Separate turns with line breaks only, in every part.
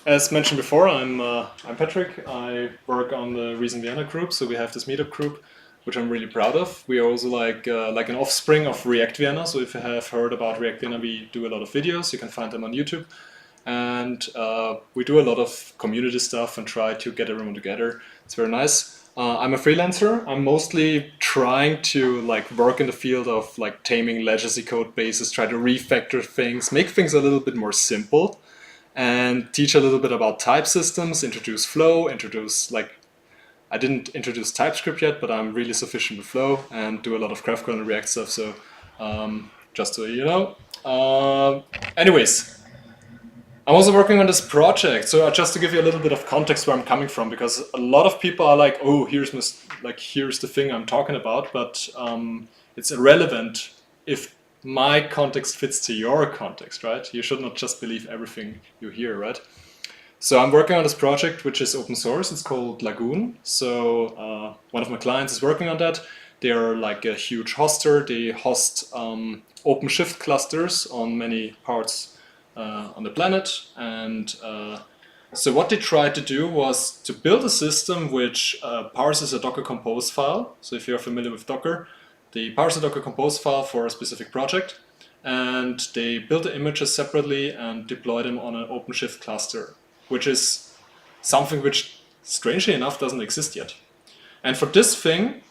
as mentioned before, I'm Patrick. I work on the Reason Vienna group, so we have this Meetup group, which I'm really proud of. We are also like an offspring of React Vienna. So if you have heard about React Vienna, we do a lot of videos. You can find them on YouTube, and we do a lot of community stuff and try to get everyone together. It's very nice. I'm a freelancer. I'm mostly trying to like work in the field of like taming legacy code bases, try to refactor things, make things a little bit more simple, and teach a little bit about type systems, introduce Flow, introduce like I didn't introduce TypeScript yet, but I'm really sufficient with Flow and do a lot of GraphQL and React stuff. So just so you know. Anyways, I'm also working on this project. So just to give you a little bit of context where I'm coming from, because a lot of people are like, oh, here's the thing I'm talking about, but it's irrelevant if my context fits to your context, right? You should not just believe everything you hear, right? So I'm working on this project, which is open source. It's called Lagoon. So one of my clients is working on that. They're like a huge hoster. They host OpenShift clusters on many parts on the planet. And so what they tried to do was to build a system which parses a Docker Compose file. So if you're familiar with Docker, they parse a Docker Compose file for a specific project. And they build the images separately and deploy them on an OpenShift cluster, which is something which, strangely enough, doesn't exist yet. And for this thing,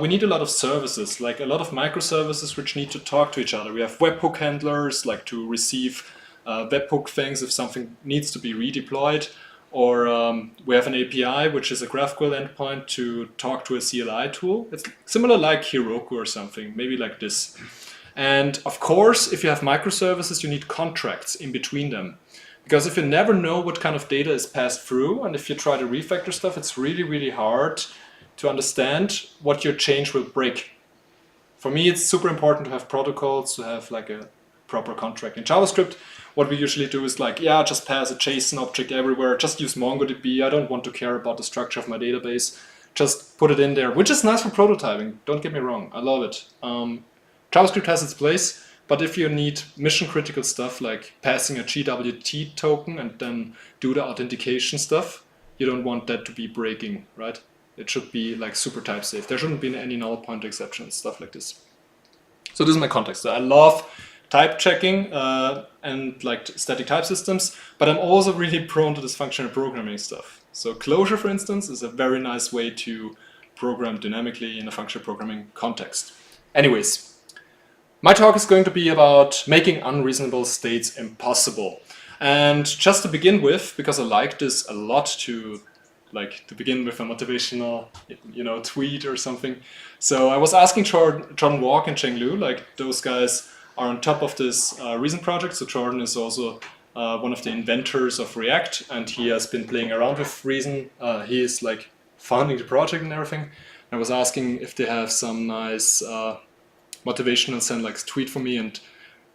we need a lot of services, like a lot of microservices which need to talk to each other. We have webhook handlers, like to receive webhook things if something needs to be redeployed. Or we have an API, which is a GraphQL endpoint to talk to a CLI tool. It's similar like Heroku or something, maybe like this. And of course, if you have microservices, you need contracts in between them. Because if you never know what kind of data is passed through, and if you try to refactor stuff, it's really, really hard to understand what your change will break. For me, it's super important to have protocols, to have like a proper contract. In JavaScript, what we usually do is like, yeah, just pass a JSON object everywhere, just use MongoDB, I don't want to care about the structure of my database, just put it in there, which is nice for prototyping, don't get me wrong, I love it. JavaScript has its place, but if you need mission critical stuff like passing a GWT token and then do the authentication stuff, you don't want that to be breaking, right? It should be like super type safe. There shouldn't be any null pointer exceptions, stuff like this. So this is my context. So I love type checking and like static type systems, but I'm also really prone to this functional programming stuff. So Clojure, for instance, is a very nice way to program dynamically in a functional programming context. Anyways, my talk is going to be about making unreasonable states impossible. And just to begin with, because I like this a lot to begin with a motivational, tweet or something. So I was asking Jordan Walk and Cheng Liu, like those guys are on top of this Reason project. So Jordan is also one of the inventors of React, and he has been playing around with Reason. He is like founding the project and everything. I was asking if they have some nice motivational send like tweet for me, and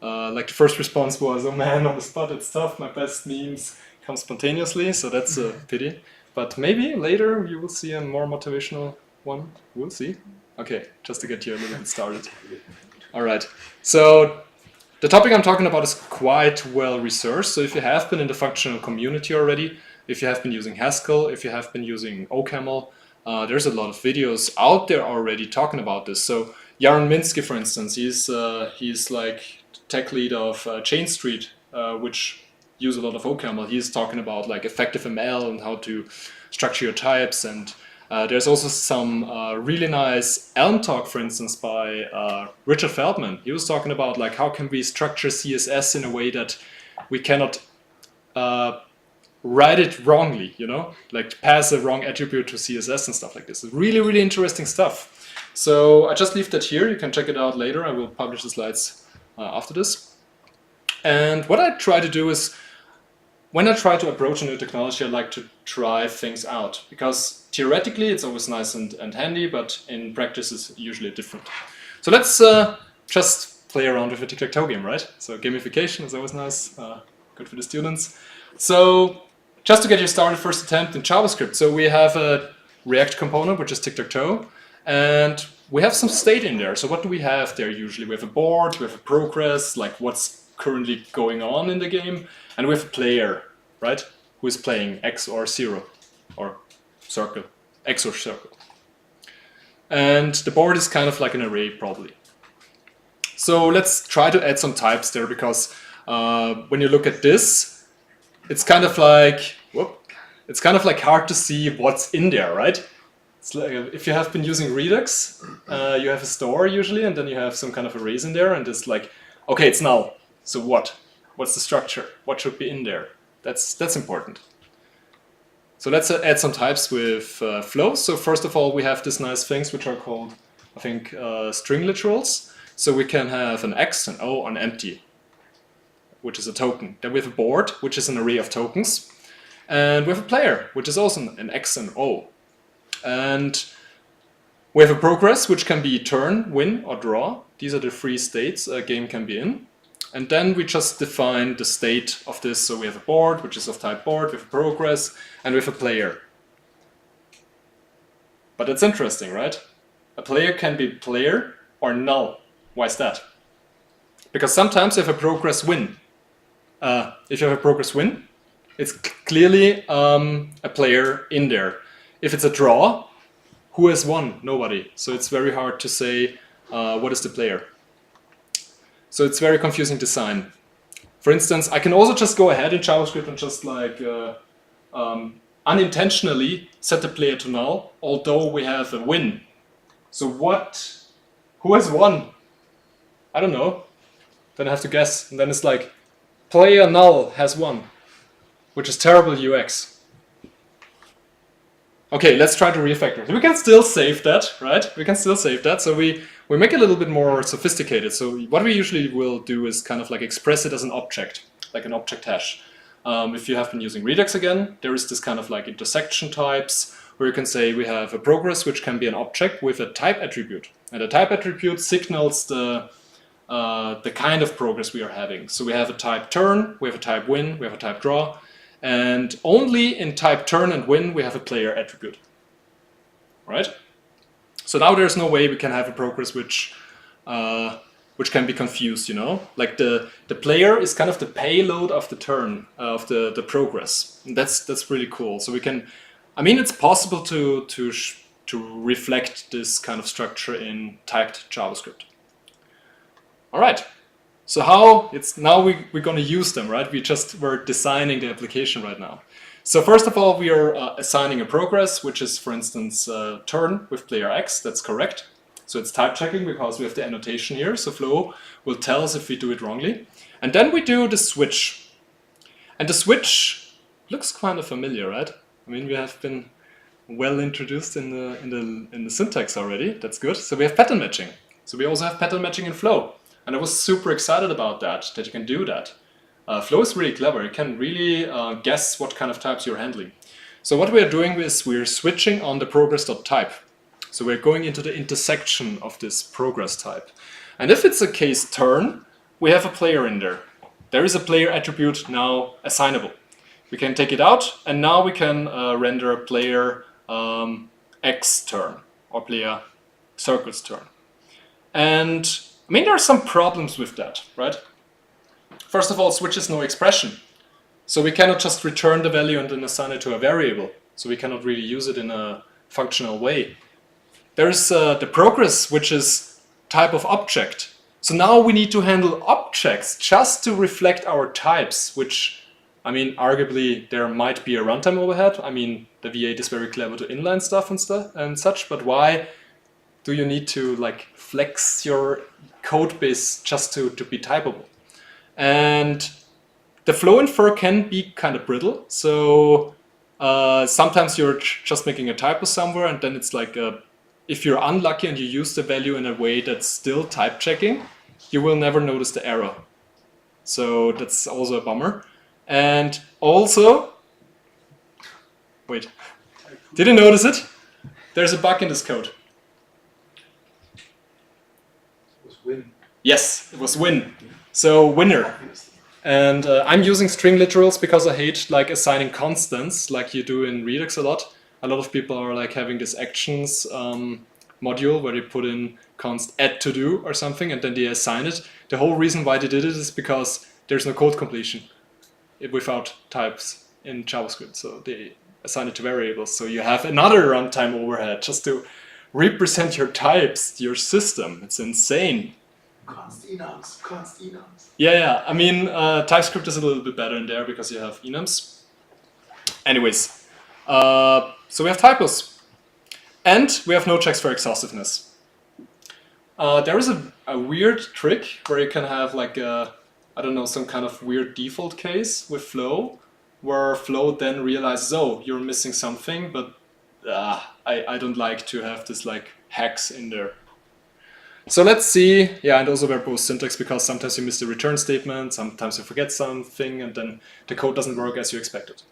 like the first response was, oh man, on the spot it's tough, my best memes come spontaneously, so that's a pity. But maybe later you will see a more motivational one, we'll see. Okay, just to get you a little bit started. Alright, so the topic I'm talking about is quite well researched, so if you have been in the functional community already, if you have been using Haskell, if you have been using OCaml, there's a lot of videos out there already talking about this. So Yaron Minsky, for instance, he's like tech lead of Chain Street, which use a lot of OCaml. He's talking about like effective ML and how to structure your types. And there's also some really nice Elm talk, for instance, by Richard Feldman. He was talking about like how can we structure CSS in a way that we cannot write it wrongly, like pass a wrong attribute to CSS and stuff like this. It's really, really interesting stuff. So I just leave that here. You can check it out later. I will publish the slides after this. And what I try to do is, when I try to approach a new technology, I like to try things out. Because theoretically, it's always nice and handy, but in practice, it's usually different. So let's just play around with a tic-tac-toe game, right? So gamification is always nice, good for the students. So just to get you started, first attempt in JavaScript. So we have a React component, which is tic-tac-toe. And we have some state in there. So what do we have there usually? We have a board, we have a progress, like what's currently going on in the game, and we have a player, right? who is playing X or 0 or circle, X or circle. And the board is kind of like an array probably. So let's try to add some types there, because when you look at this, it's kind of like, it's kind of like hard to see what's in there, right? It's like if you have been using Redux, you have a store usually, and then you have some kind of arrays in there, and it's like, okay, it's null. So what? What's the structure? What should be in there? That's important. So let's add some types with flows. So first of all, we have these nice things which are called, I think, string literals. So we can have an X, an O, an empty, which is a token. Then we have a board, which is an array of tokens. And we have a player, which is also an X and O. And we have a progress, which can be turn, win, or draw. These are the three states a game can be in. And then we just define the state of this. So we have a board, which is of type board, we have a progress, and we have a player. But that's interesting, right? A player can be player or null. Why is that? Because sometimes you have a progress win. If you have a progress win, it's clearly a player in there. If it's a draw, who has won? Nobody. So it's very hard to say what is the player. So it's very confusing design. For instance, I can also just go ahead in JavaScript and just like unintentionally set the player to null, although we have a win. So who has won? I don't know. Then I have to guess. And then it's like, player null has won, which is terrible UX. Okay, let's try to refactor. We can still save that, right? We can still save that. So we make it a little bit more sophisticated. So what we usually will do is kind of like express it as an object, like an object hash. If you have been using Redux again, there is this kind of like intersection types where you can say we have a progress which can be an object with a type attribute. And the type attribute signals the kind of progress we are having. So we have a type turn, we have a type win, we have a type draw. And only in type turn and win we have a player attribute, right? So now there's no way we can have a progress which can be confused, you know? Like the player is kind of the payload of the turn, of the progress. And that's really cool. So we can, I mean, it's possible to reflect this kind of structure in typed JavaScript. All right. So how now we're going to use them, right? We're designing the application right now. So first of all, we are assigning a progress, which is, for instance, turn with player X. That's correct. So it's type checking because we have the annotation here. So Flow will tell us if we do it wrongly. And then we do the switch. And the switch looks kind of familiar, right? I mean, we have been well introduced in the syntax already. That's good. So we have pattern matching. So we also have pattern matching in Flow. And I was super excited about that you can do that. Flow is really clever. You can really guess what kind of types you're handling. So what we are doing is we're switching on the progress.type. So we're going into the intersection of this progress type. And if it's a case turn, we have a player in there. There is a player attribute now assignable. We can take it out, and now we can render a player X turn or player circles turn. And I mean, there are some problems with that, right? First of all, switch is no expression. So we cannot just return the value and then assign it to a variable. So we cannot really use it in a functional way. There's the progress, which is type of object. So now we need to handle objects just to reflect our types, which, I mean, arguably there might be a runtime overhead. I mean, the V8 is very clever to inline stuff and such, but why do you need to like flex your code base just to be typable? And the flow infer can be kind of brittle. So sometimes you're just making a typo somewhere, and then it's like if you're unlucky and you use the value in a way that's still type checking, you will never notice the error. So that's also a bummer. And also, wait, did you notice it? There's a bug in this code.
Win.
Yes, it was win. So winner. And I'm using string literals because I hate like assigning constants like you do in Redux a lot. A lot of people are like having this actions module where they put in const add to do or something and then they assign it. The whole reason why they did it is because there's no code completion without types in JavaScript. So they assign it to variables. So you have another runtime overhead just to represent your types to your system. It's insane.
Const enums, const enums.
Yeah. I mean, TypeScript is a little bit better in there because you have enums. Anyways, so we have typos. And we have no checks for exhaustiveness. There is a weird trick where you can have like a, I don't know, some kind of weird default case with flow, where flow then realizes, oh, you're missing something, but I don't like to have this like hex in there. So let's see, yeah, and also verbose syntax, because sometimes you miss the return statement, sometimes you forget something, and then the code doesn't work as you expected.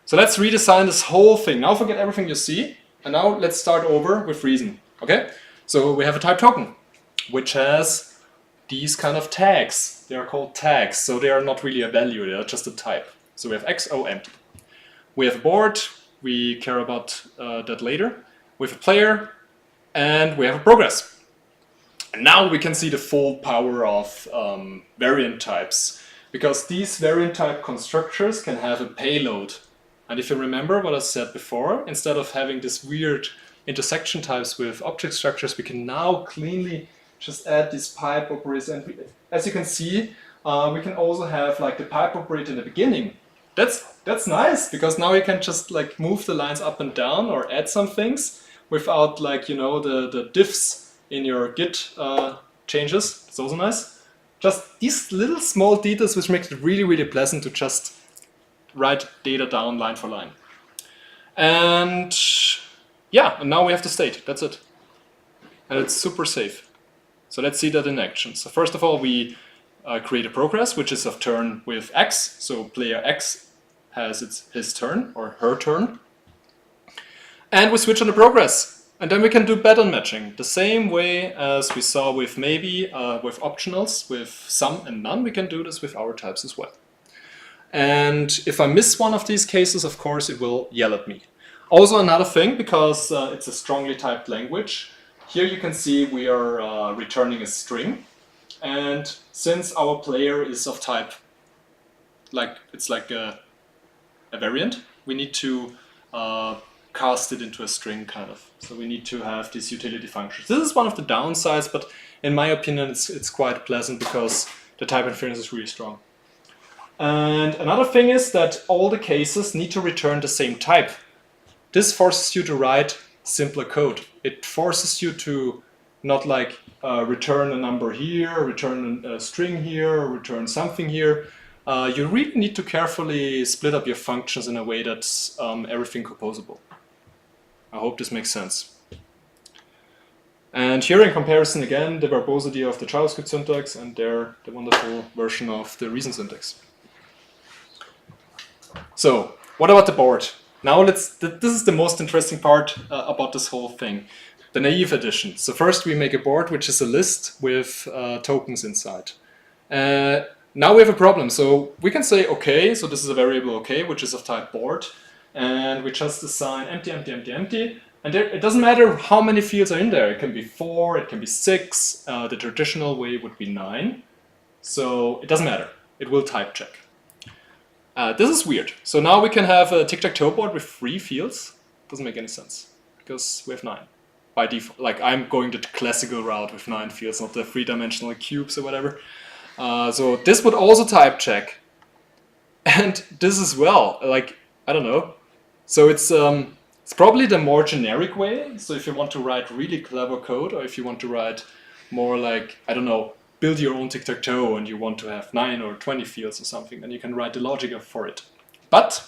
So let's redesign this whole thing. Now forget everything you see, and now let's start over with reason, okay? So we have a type token, which has these kind of tags. They are called tags, so they are not really a value, they are just a type. So we have x, o, empty. We have a board, we care about that later. We have a player, and we have a progress. And now we can see the full power of variant types, because these variant type constructors can have a payload. And if you remember what I said before, instead of having this weird intersection types with object structures, we can now cleanly just add this pipe operator. And as you can see, we can also have like the pipe operator in the beginning. That's nice, because now you can just like move the lines up and down or add some things without like, you know, the diffs in your Git changes. It's also nice. Just these little small details which make it really, really pleasant to just write data down line for line. And yeah, and now we have the state. That's it. And it's super safe. So let's see that in action. So first of all, we create a progress, which is of turn with X. So player X has his turn or her turn. And we switch on the progress. And then we can do pattern matching. The same way as we saw with maybe, with optionals, with some and none, we can do this with our types as well. And if I miss one of these cases, of course, it will yell at me. Also another thing, because it's a strongly typed language, here you can see we are returning a string. And since our player is of type, like it's like a variant, we need to cast it into a string kind of. So we need to have these utility functions. This is one of the downsides, but in my opinion, it's quite pleasant because the type inference is really strong. And another thing is that all the cases need to return the same type. This forces you to write simpler code. It forces you to not like return a number here, return a string here, return something here. You really need to carefully split up your functions in a way that's everything composable. I hope this makes sense. And here in comparison again, the verbosity of the JavaScript syntax and there the wonderful version of the reason syntax. So what about the board? Now this is the most interesting part about this whole thing, the naive addition. So first we make a board which is a list with tokens inside. Now we have a problem. So we can say okay, so this is a variable okay, which is of type board, and we just assign empty, empty, empty, empty. And there, it doesn't matter how many fields are in there. It can be 4, it can be 6. The traditional way would be 9. So it doesn't matter. It will type check. This is weird. So now we can have a tic-tac-toe board with 3 fields. Doesn't make any sense because we have 9 by default. Like I'm going the classical route with 9 fields, not the 3-dimensional cubes or whatever. So this would also type check, and this as well. Like I don't know. So it's probably the more generic way. So if you want to write really clever code, or if you want to write more like I don't know, build your own tic-tac-toe, and you want to have 9 or 20 fields or something, then you can write the logic for it. But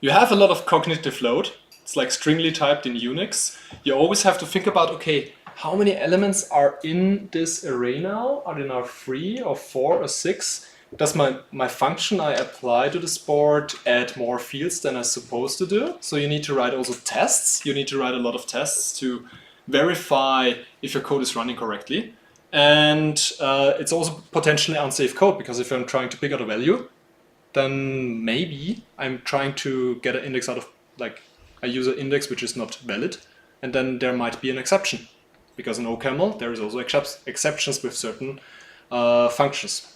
you have a lot of cognitive load. It's like stringly typed in Unix. You always have to think about okay, how many elements are in this array now? Are there now 3 or 4 or 6? Does my function I apply to this board add more fields than I'm supposed to do? So you need to write also tests. You need to write a lot of tests to verify if your code is running correctly. And it's also potentially unsafe code, because if I'm trying to pick out a value, then maybe I'm trying to get an index out of, like, I use an index which is not valid, and then there might be an exception. Because in OCaml, there is also exceptions with certain functions.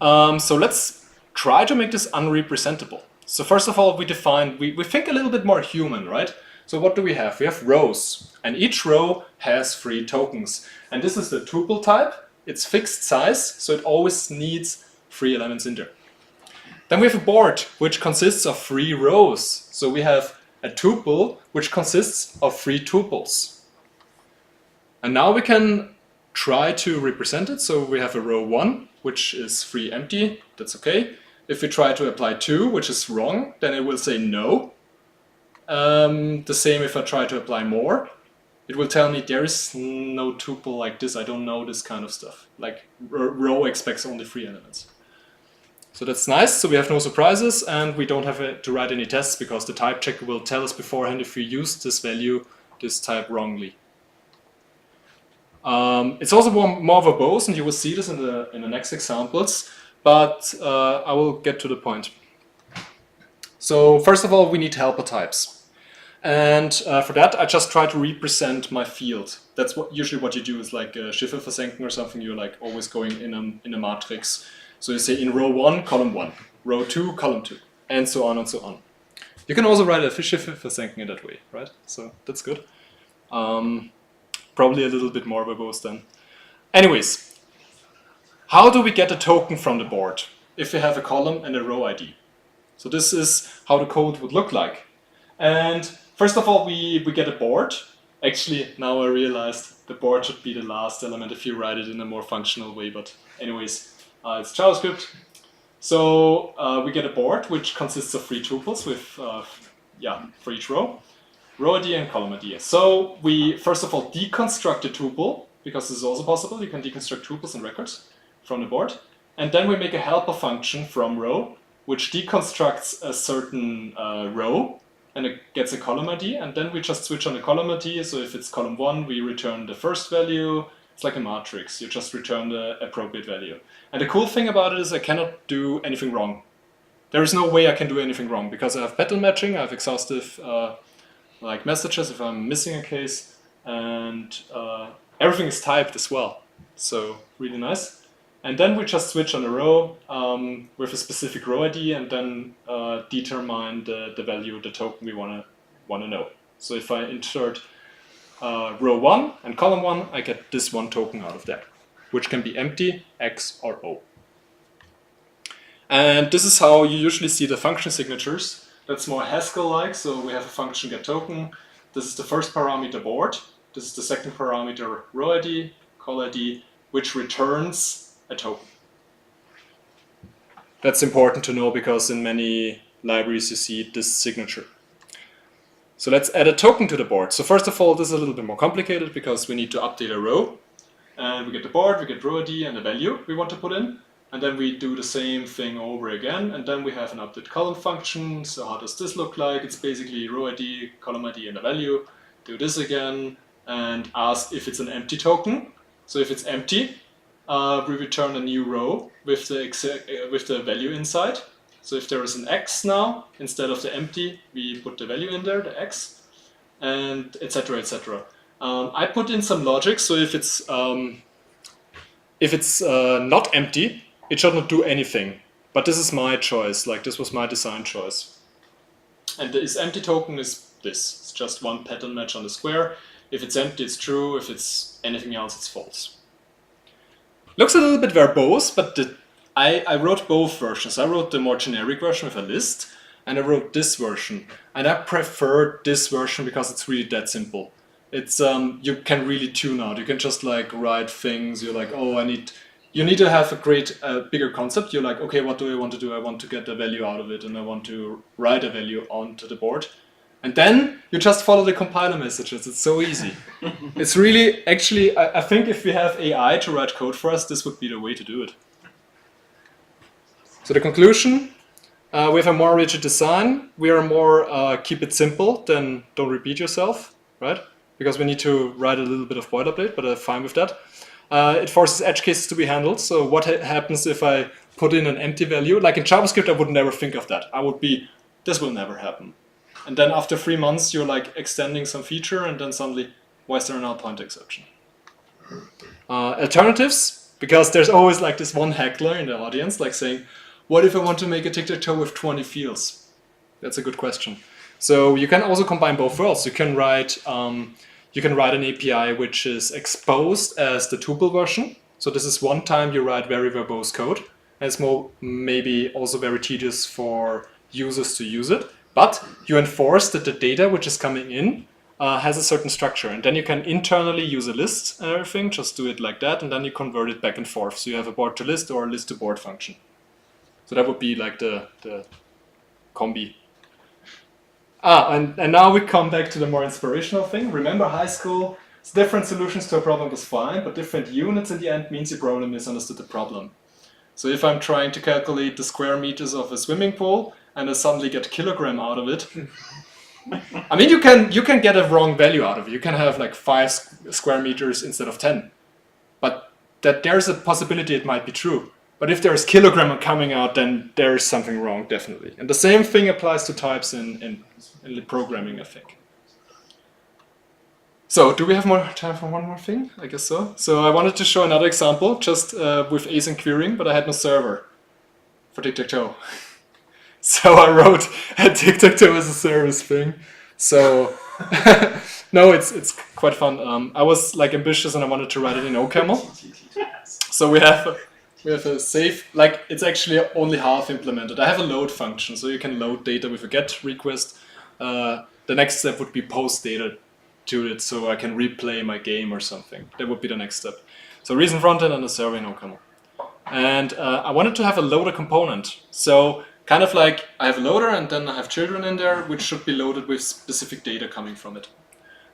So let's try to make this unrepresentable. So first of all, we think a little bit more human, right? So what do we have? We have rows, and each row has 3 tokens. And this is the tuple type. It's fixed size, so it always needs 3 elements in there. Then we have a board, which consists of 3 rows. So we have a tuple, which consists of 3 tuples. And now we can try to represent it. So we have a row 1, which is 3 empty. That's okay. If we try to apply 2, which is wrong, then it will say no. The same if I try to apply more. It will tell me there is no tuple like this. I don't know this kind of stuff. Like row expects only 3 elements. So that's nice. So we have no surprises, and we don't have to write any tests because the type checker will tell us beforehand if we use this value, this type wrongly. It's also more verbose, and you will see this in the next examples. But I will get to the point. So first of all, we need helper types. And for that, I just try to represent my field. That's usually what you do is like Schiffe versenken or something. You're like always going in a matrix. So you say in row 1, column 1, row 2, column 2, and so on and so on. You can also write a Schiffe versenken in that way, right? So that's good. Probably a little bit more verbose then. Anyways, how do we get a token from the board if we have a column and a row ID? So this is how the code would look like. And first of all, we get a board. Actually, now I realized the board should be the last element if you write it in a more functional way. But anyways, it's JavaScript. So we get a board which consists of 3 tuples with, for each row ID and column ID. So we first of all deconstruct the tuple, because this is also possible. You can deconstruct tuples and records from the board. And then we make a helper function from row, which deconstructs a certain row, and it gets a column ID, and then we just switch on the column ID. So if it's column 1, we return the first value. It's like a matrix. You just return the appropriate value. And the cool thing about it is I cannot do anything wrong. There is no way I can do anything wrong, because I have pattern matching, I have exhaustive like messages if I'm missing a case, and everything is typed as well. So really nice. And then we just switch on a row with a specific row ID, and then determine the value, the token we want to know. So if I insert row 1 and column 1, I get this one token out of that, which can be empty, X, or O. And this is how you usually see the function signatures. That's more Haskell-like. So we have a function getToken. This is the first parameter board. This is the second parameter row ID, call ID, which returns a token. That's important to know because in many libraries you see this signature. So let's add a token to the board. So first of all, this is a little bit more complicated because we need to update a row. And we get the board, we get row ID and the value we want to put in. And then we do the same thing over again. And then we have an update column function. So how does this look like? It's basically row ID, column ID, and a value. Do this again and ask if it's an empty token. So if it's empty, we return a new row with the value inside. So if there is an X now, instead of the empty, we put the value in there, the X, and etc. etc. I put in some logic. So if it's not empty, it should not do anything. But this is my choice. Like this was my design choice. And this empty token is this. It's just one pattern match on the square. If it's empty, it's true. If it's anything else, it's false. Looks a little bit verbose, but I wrote both versions. I wrote the more generic version with a list, and I wrote this version. And I prefer this version because it's really that simple. It's you can really tune out. You can just like write things. You're like, oh, you need to have a bigger concept. You're like, okay, what do I want to do? I want to get a value out of it, and I want to write a value onto the board. And then you just follow the compiler messages. It's so easy. It's really, actually, I think if we have AI to write code for us, this would be the way to do it. So the conclusion, we have a more rigid design. We are more keep it simple than don't repeat yourself, right? Because we need to write a little bit of boilerplate, but I'm fine with that. It forces edge cases to be handled. So what happens if I put in an empty value? Like in JavaScript, I would never think of that. I would be, this will never happen. And then after 3 months, you're like extending some feature, and then suddenly, why is there a null pointer exception? Alternatives, Because there's always like this one heckler in the audience, like saying, what if I want to make a tic-tac-toe with 20 fields? That's a good question. So you can also combine both worlds. You can write an API which is exposed as the tuple version. So this is one time you write very verbose code. And it's maybe also very tedious for users to use it. But you enforce that the data which is coming in has a certain structure. And then you can internally use a list and everything. Just do it like that. And then you convert it back and forth. So you have a board to list or a list to board function. So that would be like the combi. And now we come back to the more inspirational thing. Remember high school? Different solutions to a problem was fine, but different units in the end means you probably misunderstood the problem. So if I'm trying to calculate the square meters of a swimming pool and I suddenly get kilogram out of it, I mean, you can get a wrong value out of it. You can have like 5 square meters instead of 10. But that there's a possibility it might be true. But if there's kilogram coming out, then there's something wrong, definitely. And the same thing applies to types in programming, I think. So, do we have more time for one more thing? I guess so. So I wanted to show another example, just with async querying, but I had no server for tic-tac-toe. So I wrote a tic-tac-toe as a service thing. So, no, it's quite fun. I was like ambitious and I wanted to write it in OCaml. So we have a save, like it's actually only half implemented. I have a load function, so you can load data with a get request. The next step would be post data to it, so I can replay my game or something. That would be the next step. So reason frontend and a server in OCaml. And I wanted to have a loader component. So kind of like I have a loader and then I have children in there, which should be loaded with specific data coming from it.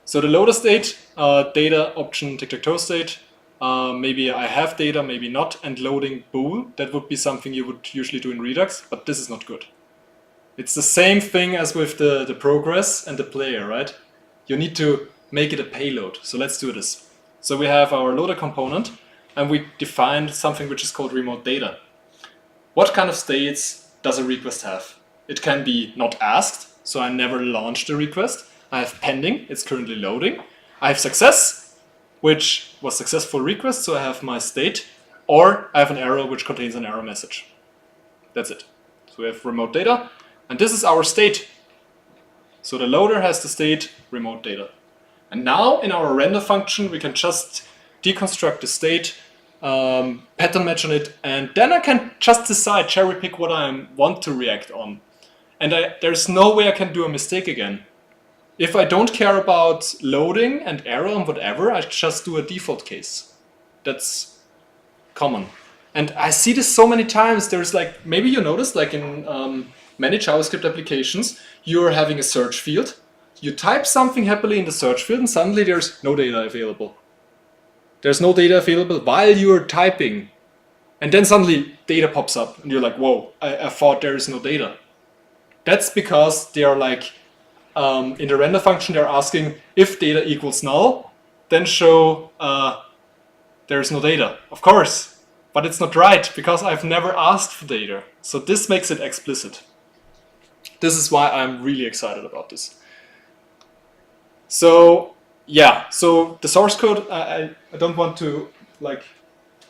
So the loader state, data option tic-tac-toe state, maybe I have data, maybe not, and loading bool, that would be something you would usually do in Redux, but this is not good. It's the same thing as with the progress and the player, right? You need to make it a payload. So let's do this. So we have our loader component and we defined something which is called remote data. What kind of states does a request have? It can be not asked, so I never launched the request. I have pending, it's currently loading. I have success, which was successful request, so I have my state. Or I have an error which contains an error message. That's it. So we have remote data, and this is our state. So the loader has the state remote data. And now in our render function, we can just deconstruct the state, pattern match on it, and then I can just decide, cherry pick what I want to react on. And there's no way I can do a mistake again. If I don't care about loading and error and whatever, I just do a default case. That's common. And I see this so many times. There's like, maybe you noticed, like in many JavaScript applications, you're having a search field. You type something happily in the search field and suddenly there's no data available. There's no data available while you're typing. And then suddenly data pops up and you're like, whoa, I thought there is no data. That's because they are like, in the render function, they're asking if data equals null, then show there's no data. Of course, but it's not right because I've never asked for data. So this makes it explicit. This is why I'm really excited about this. So yeah, so the source code, I don't want to like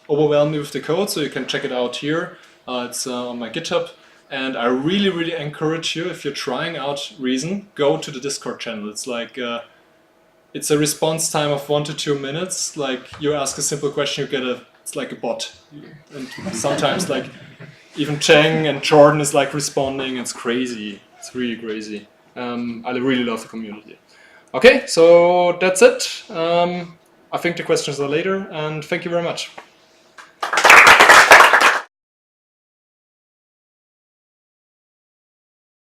overwhelm you with the code, so you can check it out here. It's on my GitHub. And I really, really encourage you, if you're trying out Reason, go to the Discord channel. It's like, it's a response time of 1 to 2 minutes. Like you ask a simple question, you get it's like a bot. And sometimes like even Cheng and Jordan is like responding. It's crazy. It's really crazy. I really love the community. Okay, so that's it. I think the questions are later, and thank you very much.